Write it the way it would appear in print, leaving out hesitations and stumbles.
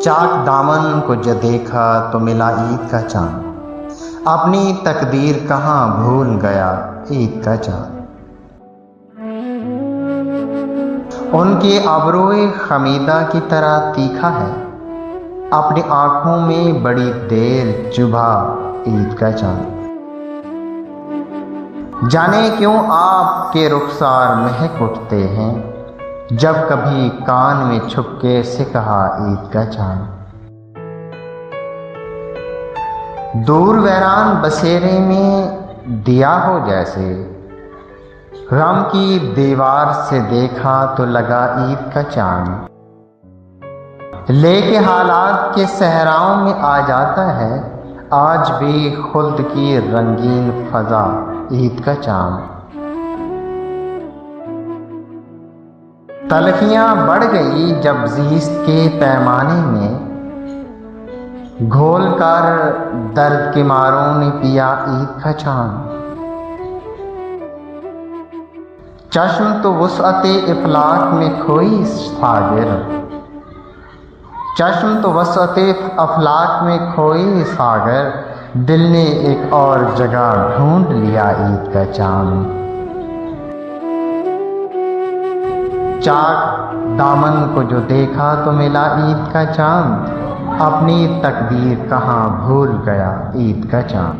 चाक दामन को जो देखा तो मिला ईद का चांद, अपनी तकदीर कहाँ भूल गया ईद का चांद। उनकी अबरोए खमीदा की तरह तीखा है, अपनी आंखों में बड़ी देर चुभा ईद का चांद। जाने क्यों आपके रुखसार महक उठते हैं, जब कभी कान में छुपके से कहा ईद का चांद। दूर वैरान बसेरे में दिया हो जैसे, गम की दीवार से देखा तो लगा ईद का चांद। लेके हालात के सहराओं में आ जाता है, आज भी खुद की रंगीन फजा ईद का चांद। तलखियां बढ़ गई जब ज़ीस्त के पैमाने में, घोल कर दर्द के मारों ने पिया ईद का चांद। चश्म तो वुसअते इफलाक में खोई सागिर, चश्म तो वुसअते अफलाक में खोई सागर, दिल ने एक और जगह ढूंढ लिया ईद का चांद। चाक दामन को जो देखा तो मिला ईद का चांद, अपनी तकदीर कहाँ भूल गया ईद का चांद।